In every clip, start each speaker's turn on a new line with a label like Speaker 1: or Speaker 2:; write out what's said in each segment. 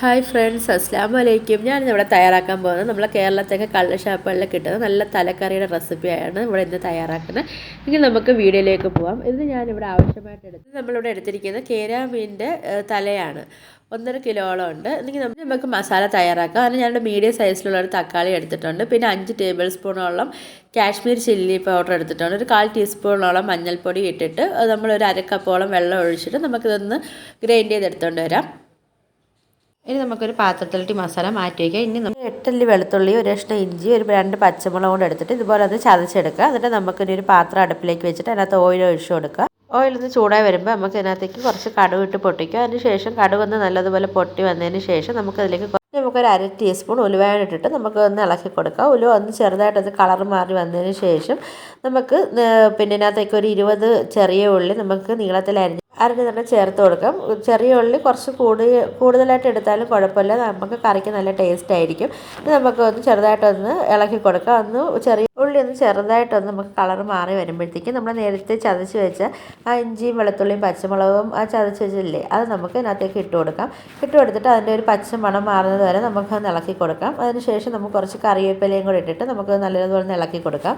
Speaker 1: Hi friends, അസ്സാം വലൈക്കും. ഞാനിന്നിവിടെ തയ്യാറാക്കാൻ പോകുന്നത് നമ്മളെ കേരളത്തൊക്കെ കള്ള് ഷാപ്പുകളിൽ കിട്ടുന്ന നല്ല തലക്കറിയുടെ റെസിപ്പിയാണ് ഇവിടെ ഇന്ന് തയ്യാറാക്കുന്നത്. എങ്കിൽ നമുക്ക് വീഡിയോയിലേക്ക് പോകാം. ഇത് ഞാനിവിടെ ആവശ്യമായിട്ട് നമ്മളിവിടെ എടുത്തിരിക്കുന്നത് കേര മീനിൻ്റെ തലയാണ്. 1.5 കിലോളം ഉണ്ട്. എന്നെങ്കിൽ നമുക്ക് മസാല തയ്യാറാക്കാം. അതിന് ഞാനിവിടെ മീഡിയം സൈസിലുള്ള ഒരു തക്കാളി എടുത്തിട്ടുണ്ട്. പിന്നെ 5 ടേബിൾ സ്പൂണോളം കാശ്മീർ ചില്ലി പൗഡർ എടുത്തിട്ടുണ്ട്. ഒരു 1/4 ടീസ്പൂണോളം മഞ്ഞൾപ്പൊടി ഇട്ടിട്ട് നമ്മളൊരു 1/2 കപ്പോളം വെള്ളം ഒഴിച്ചിട്ട് നമുക്കിതൊന്ന് ഗ്രൈൻഡ് ചെയ്തെടുത്തുകൊണ്ട് വരാം. ഇനി നമുക്കൊരു പാത്രത്തിലിട്ട് മസാല മാറ്റി വയ്ക്കാം. ഇനി നമുക്ക് 8 അല്ലി വെളുത്തുള്ളി, ഒരു കഷ്ണം ഇഞ്ചി, ഒരു 2 പച്ചമുളക് കൊണ്ട് എടുത്തിട്ട് ഇതുപോലെ അത് ചതച്ചെടുക്കുക. എന്നിട്ട് നമുക്കിനി ഒരു പാത്രം അടുപ്പിലേക്ക് വെച്ചിട്ട് അതിനകത്ത് ഓയിൽ ഒഴിച്ചു കൊടുക്കുക. ഓയിലൊന്ന് ചൂടായി വരുമ്പോൾ നമുക്ക് ഇതിനകത്തേക്ക് കുറച്ച് കടുക് ഇട്ട് പൊട്ടിക്കുക. അതിന് ശേഷം കടുകൊന്ന് നല്ലതുപോലെ പൊട്ടി വന്നതിന് ശേഷം നമുക്കൊരു 1/2 ടീസ്പൂൺ ഉലുവ ഇട്ടിട്ട് നമുക്ക് ഒന്ന് ഇളക്കി കൊടുക്കുക. ഉലുവ ഒന്ന് ചെറുതായിട്ടൊന്ന് കളർ മാറി വന്നതിന് ശേഷം നമുക്ക് പിന്നെ ഇതിനകത്തേക്ക് ഒരു 20 ചെറിയ ഉള്ളി നമുക്ക് നീളത്തിൽ അരിഞ്ഞ് തന്നെ ചേർത്ത് കൊടുക്കാം. ചെറിയ ഉള്ളി കുറച്ച് കൂടുതലായിട്ട് എടുത്താലും കുഴപ്പമില്ല, നമുക്ക് കറിക്ക് നല്ല ടേസ്റ്റ് ആയിരിക്കും. ഇത് നമുക്കൊന്ന് ചെറുതായിട്ടൊന്ന് ഇളക്കി കൊടുക്കാം. ചെറിയ ഉള്ളി ഒന്ന് ചെറുതായിട്ടൊന്ന് നമുക്ക് കളർ മാറി വരുമ്പോഴത്തേക്കും നമ്മൾ നേരത്തെ ചതച്ച് വെച്ച ആ ഇഞ്ചിയും വെളുത്തുള്ളിയും പച്ചമുളകും ആ ചതച്ച് വെച്ചില്ലേ, അത് നമുക്ക് ഇതിനകത്തേക്ക് ഇട്ട് കൊടുക്കാം. ഇട്ട് കൊടുത്തിട്ട് അതിൻ്റെ ഒരു പച്ച മണം മാറുന്നത് വരെ നമുക്കൊന്ന് ഇളക്കി കൊടുക്കാം. അതിനുശേഷം നമുക്ക് കുറച്ച് കറിവേപ്പിലയും കൂടി ഇട്ടിട്ട് നമുക്ക് നല്ലതുപോലെ ഇളക്കി കൊടുക്കാം.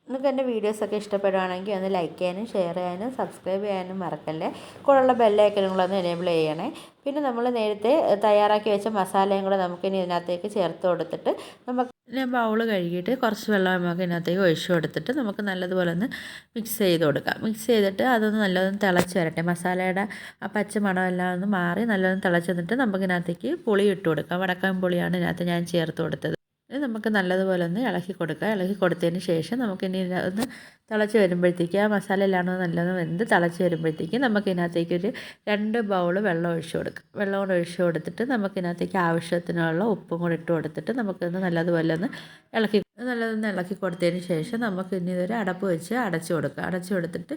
Speaker 1: നിങ്ങൾക്ക് എൻ്റെ വീഡിയോസൊക്കെ ഇഷ്ടപ്പെടുകയാണെങ്കിൽ ഒന്ന് ലൈക്ക് ചെയ്യാനും ഷെയർ ചെയ്യാനും സബ്സ്ക്രൈബ് ചെയ്യാനും മറക്കല്ലേ. കൂടെയുള്ള ബെല്ലൈക്കനുകളൊന്ന് എനേബിൾ ചെയ്യണേ. പിന്നെ നമ്മൾ നേരത്തെ തയ്യാറാക്കി വെച്ച മസാലയും കൂടെ നമുക്കിനി ഇതിനകത്തേക്ക് ചേർത്ത് കൊടുത്തിട്ട് നമുക്ക് ബൗൾ കഴുകിയിട്ട് കുറച്ച് വെള്ളം നമുക്ക് ഇതിനകത്തേക്ക് ഒഴിച്ചു കൊടുത്തിട്ട് നമുക്ക് നല്ലതുപോലെ ഒന്ന് മിക്സ് ചെയ്ത് കൊടുക്കാം. മിക്സ് ചെയ്തിട്ട് അതൊന്ന് നല്ലതൊന്ന് തിളച്ച് വരട്ടെ. മസാലയുടെ ആ പച്ച മണമെല്ലാം ഒന്ന് മാറി നല്ലതൊന്ന് തിളച്ച് വന്നിട്ട് നമുക്കിതിനകത്തേക്ക് പുളി ഇട്ട് കൊടുക്കാം. വടക്കൻ പുളിയാണ് ഇതിനകത്ത് ഞാൻ ചേർത്ത് കൊടുത്തത്. ഇത് നമുക്ക് നല്ലതുപോലെ ഒന്ന് ഇളക്കി കൊടുക്കുക. ഇളക്കി കൊടുത്തതിന് ശേഷം നമുക്കിനി ഒന്ന് തിളച്ച് വരുമ്പോഴത്തേക്ക് ആ മസാല എല്ലാം നല്ലത് വെന്ത് തിളച്ച് വരുമ്പോഴത്തേക്ക് നമുക്കിതിനകത്തേക്ക് ഒരു 2 ബൗൾ വെള്ളം ഒഴിച്ച് കൊടുക്കുക. വെള്ളം കൂടെ ഒഴിച്ച് കൊടുത്തിട്ട് നമുക്കിതിനകത്തേക്ക് ആവശ്യത്തിനുള്ള ഉപ്പും കൂടെ ഇട്ട് കൊടുത്തിട്ട് നമുക്കൊന്ന് നല്ലതുപോലെ ഒന്ന് നല്ലതൊന്ന് ഇളക്കി കൊടുത്തതിന് ശേഷം നമുക്കിനി ഇതൊരു അടപ്പ് വെച്ച് അടച്ചു കൊടുക്കുക. അടച്ചു കൊടുത്തിട്ട്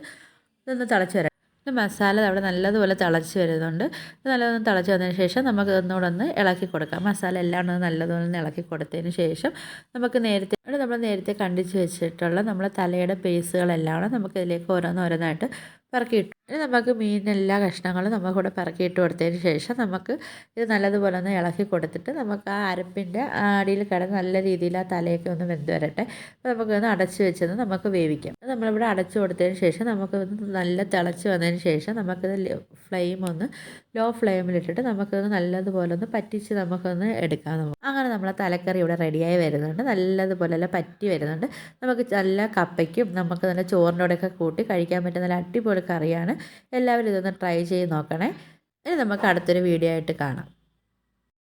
Speaker 1: ഇതൊന്ന് തിളച്ച് വരാം. മസാല അവിടെ നല്ലതുപോലെ തിളച്ച് വരുന്നുണ്ട്. നല്ലതൊന്ന് തിളച്ച് വന്നതിന് ശേഷം നമുക്ക് ഒന്നുകൂടെ ഒന്ന് ഇളക്കി കൊടുക്കാം. മസാല എല്ലാം ഒന്ന് നല്ലതുപോലെ ഒന്ന് ഇളക്കി കൊടുത്തതിന് ശേഷം നമുക്ക് നമ്മൾ നേരത്തെ കണ്ടിച്ച് വെച്ചിട്ടുള്ള നമ്മളെ തലയുടെ പീസുകളെല്ലാം നമുക്ക് ഇതിലേക്ക് ഓരോന്നായിട്ട് പെറുക്കിയിട്ട് നമുക്ക് മീനിൻ്റെ കഷ്ണങ്ങളും നമുക്കിവിടെ പെറുക്കിയിട്ട് കൊടുത്തതിന് ശേഷം നമുക്ക് ഇത് നല്ലതുപോലെ ഒന്ന് ഇളക്കി കൊടുത്തിട്ട് നമുക്ക് ആ അരപ്പിൻ്റെ അടിയിൽ കിടന്ന് നല്ല രീതിയിൽ ആ തലയൊക്കെ ഒന്ന് വെന്ത് വരട്ടെ. അപ്പോൾ നമുക്കൊന്ന് അടച്ച് വെച്ചത് നമുക്ക് വേവിക്കാം. നമ്മളിവിടെ അടച്ചു കൊടുത്തതിന് ശേഷം നമുക്ക് നല്ല തിളച്ച് വന്നതിന് ശേഷം നമുക്കിത് ഫ്ലെയിം ഒന്ന് ലോ ഫ്ലെയിമിലിട്ടിട്ട് നമുക്കത് നല്ലതുപോലെ ഒന്ന് പറ്റിച്ച് നമുക്കൊന്ന് എടുക്കാം. അങ്ങനെ നമ്മളെ തലക്കറി ഇവിടെ റെഡിയായി വരുന്നുണ്ട്. നല്ലതുപോലെ പറ്റി വരുന്നുണ്ട്. നമുക്ക് നല്ല കപ്പയ്ക്കും നമുക്ക് നല്ല ചോറിനോടൊക്കെ കൂട്ടി കഴിക്കാൻ പറ്റുന്ന നല്ല അടിപൊളി കറിയാണ്. എല്ലാവരും ഇതൊന്ന് ട്രൈ ചെയ്ത് നോക്കണേ. ഇനി നമുക്ക് അടുത്തൊരു വീഡിയോ ആയിട്ട് കാണാം.